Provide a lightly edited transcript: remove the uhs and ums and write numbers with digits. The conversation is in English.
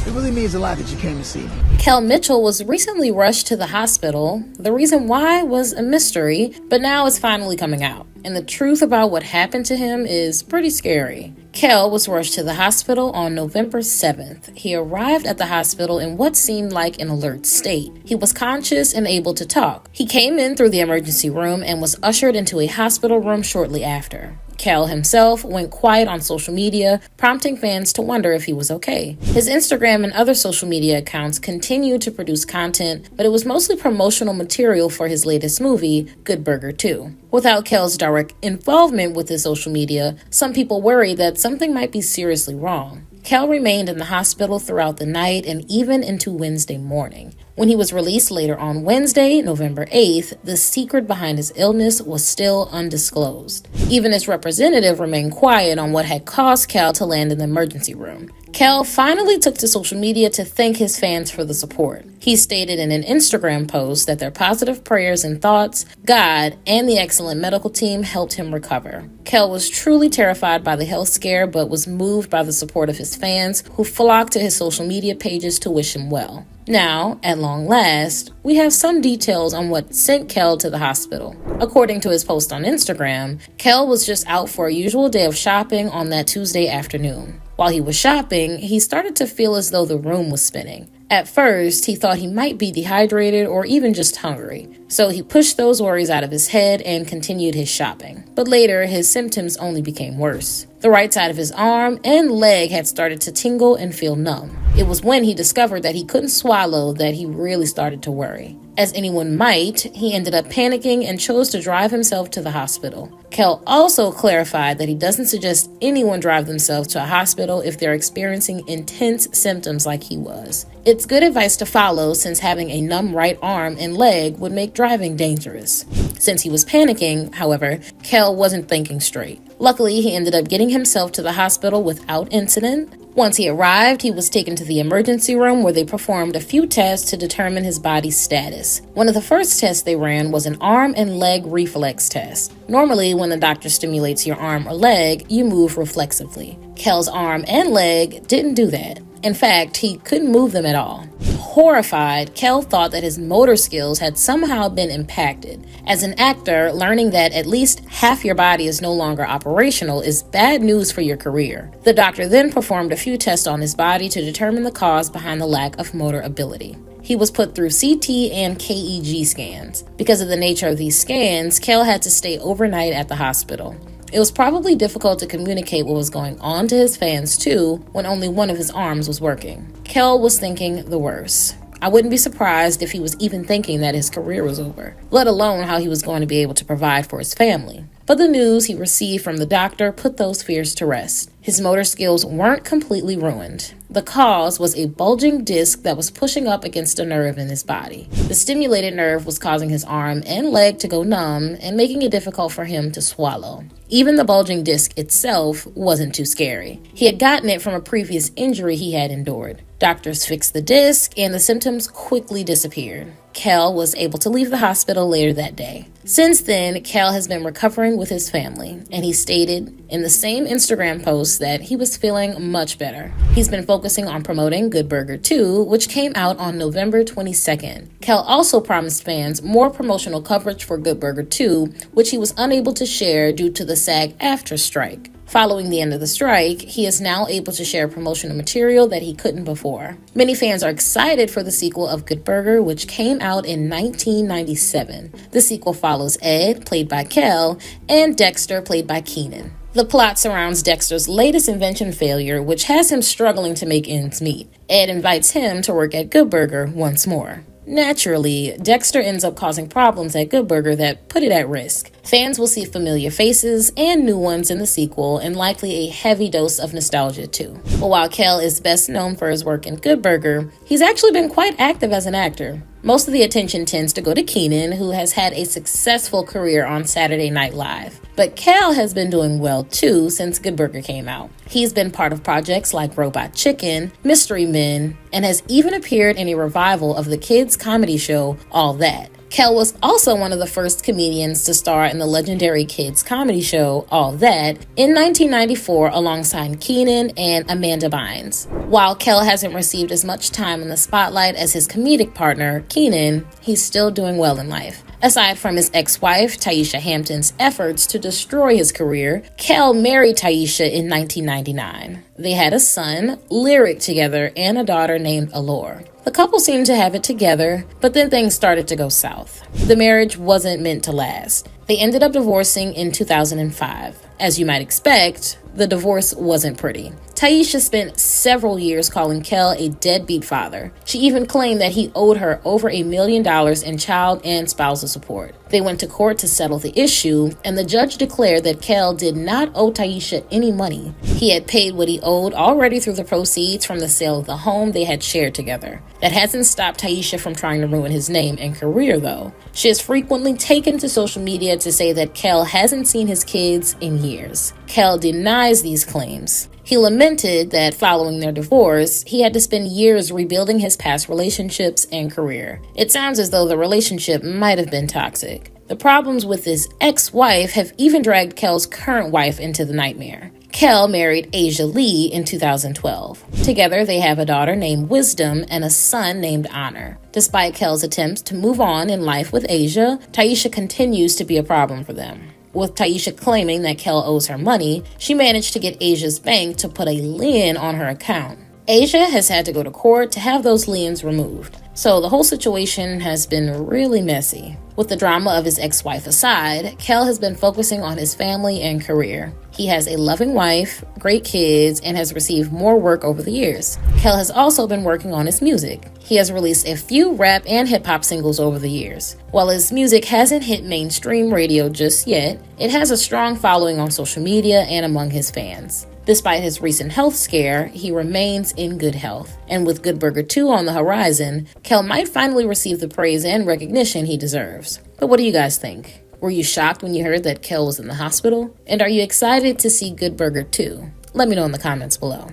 It really means a lot that you came to see me. Kel Mitchell was recently rushed to the hospital. The reason why was a mystery, but now it's finally coming out. And the truth about what happened to him is pretty scary. Kel was rushed to the hospital on November 7th. He arrived at the hospital in what seemed like an alert state. He was conscious and able to talk. He came in through the emergency room and was ushered into a hospital room shortly after. Kel himself went quiet on social media, prompting fans to wonder if he was okay. His Instagram and other social media accounts continued to produce content, but it was mostly promotional material for his latest movie, Good Burger 2. Without Kel's direct involvement with his social media, some people worried that something might be seriously wrong. Kel remained in the hospital throughout the night and even into Wednesday morning. When he was released later on Wednesday, November 8th, the secret behind his illness was still undisclosed. Even his representative remained quiet on what had caused Kel to land in the emergency room. Kel finally took to social media to thank his fans for the support. He stated in an Instagram post that their positive prayers and thoughts, God, and the excellent medical team helped him recover. Kel was truly terrified by the health scare, but was moved by the support of his fans who flocked to his social media pages to wish him well. Now, at long last, we have some details on what sent Kel to the hospital. According to his post on Instagram, Kel was just out for a usual day of shopping on that Tuesday afternoon. While he was shopping, he started to feel as though the room was spinning. At first, he thought he might be dehydrated or even just hungry, so he pushed those worries out of his head and continued his shopping. But later, his symptoms only became worse. The right side of his arm and leg had started to tingle and feel numb. It was when he discovered that he couldn't swallow that he really started to worry. As anyone might, he ended up panicking and chose to drive himself to the hospital. Kel also clarified that he doesn't suggest anyone drive themselves to a hospital if they're experiencing intense symptoms like he was. It's good advice to follow since having a numb right arm and leg would make driving dangerous. Since he was panicking, however, Kel wasn't thinking straight. Luckily, he ended up getting himself to the hospital without incident. Once he arrived, he was taken to the emergency room where they performed a few tests to determine his body's status. One of the first tests they ran was an arm and leg reflex test. Normally, when the doctor stimulates your arm or leg, you move reflexively. Kel's arm and leg didn't do that. In fact, he couldn't move them at all. Horrified, Kel thought that his motor skills had somehow been impacted. As an actor, learning that at least half your body is no longer operational is bad news for your career. The doctor then performed a few tests on his body to determine the cause behind the lack of motor ability. He was put through CT and KEG scans. Because of the nature of these scans, Kel had to stay overnight at the hospital. It was probably difficult to communicate what was going on to his fans too when only one of his arms was working. Kel was thinking the worst. I wouldn't be surprised if he was even thinking that his career was over, let alone how he was going to be able to provide for his family. But the news he received from the doctor put those fears to rest. His motor skills weren't completely ruined. The cause was a bulging disc that was pushing up against a nerve in his body. The stimulated nerve was causing his arm and leg to go numb and making it difficult for him to swallow. Even the bulging disc itself wasn't too scary. He had gotten it from a previous injury he had endured. Doctors fixed the disc and the symptoms quickly disappeared. Kel was able to leave the hospital later that day. Since then, Kel has been recovering with his family, and he stated in the same Instagram post that he was feeling much better. He's been focusing on promoting Good Burger 2, which came out on November 22nd. Kel also promised fans more promotional coverage for Good Burger 2, which he was unable to share due to the SAG-AFTRA strike. Following the end of the strike, he is now able to share promotional material that he couldn't before. Many fans are excited for the sequel of Good Burger, which came out in 1997. The sequel follows Ed, played by Kel, and Dexter, played by Keenan. The plot surrounds Dexter's latest invention failure, which has him struggling to make ends meet. Ed invites him to work at Good Burger once more. Naturally, Dexter ends up causing problems at Good Burger that put it at risk. Fans will see familiar faces and new ones in the sequel, and likely a heavy dose of nostalgia too. But while Kel is best known for his work in Good Burger, he's actually been quite active as an actor. Most of the attention tends to go to Keenan, who has had a successful career on Saturday Night Live. But Kel has been doing well too since Good Burger came out. He's been part of projects like Robot Chicken, Mystery Men, and has even appeared in a revival of the kids' comedy show All That. Kel was also one of the first comedians to star in the legendary kids comedy show All That in 1994 alongside Kenan and Amanda Bynes. While Kel hasn't received as much time in the spotlight as his comedic partner, Kenan, he's still doing well in life. Aside from his ex-wife, Taisha Hampton's efforts to destroy his career, Kel married Taisha in 1999. They had a son, Lyric, together and a daughter named Allure. The couple seemed to have it together, but then things started to go south. The marriage wasn't meant to last. They ended up divorcing in 2005. As you might expect, the divorce wasn't pretty. Taisha spent several years calling Kel a deadbeat father. She even claimed that he owed her over $1 million in child and spousal support. They went to court to settle the issue, and the judge declared that Kel did not owe Taisha any money. He had paid what he owed already through the proceeds from the sale of the home they had shared together. That hasn't stopped Taisha from trying to ruin his name and career, though. She has frequently taken to social media to say that Kel hasn't seen his kids in years. Kel denies these claims. He lamented that following their divorce, he had to spend years rebuilding his past relationships and career. It sounds as though the relationship might have been toxic. The problems with his ex-wife have even dragged Kel's current wife into the nightmare. Kel married Asia Lee in 2012. Together, they have a daughter named Wisdom and a son named Honor. Despite Kel's attempts to move on in life with Asia, Taisha continues to be a problem for them. With Taisha claiming that Kel owes her money, she managed to get Asia's bank to put a lien on her account. Asia has had to go to court to have those liens removed. So the whole situation has been really messy. With the drama of his ex-wife aside, Kel has been focusing on his family and career. He has a loving wife, great kids, and has received more work over the years. Kel has also been working on his music. He has released a few rap and hip-hop singles over the years. While his music hasn't hit mainstream radio just yet, it has a strong following on social media and among his fans. Despite his recent health scare, he remains in good health. And with Good Burger 2 on the horizon, Kel might finally receive the praise and recognition he deserves. But what do you guys think? Were you shocked when you heard that Kel was in the hospital? And are you excited to see Good Burger 2? Let me know in the comments below.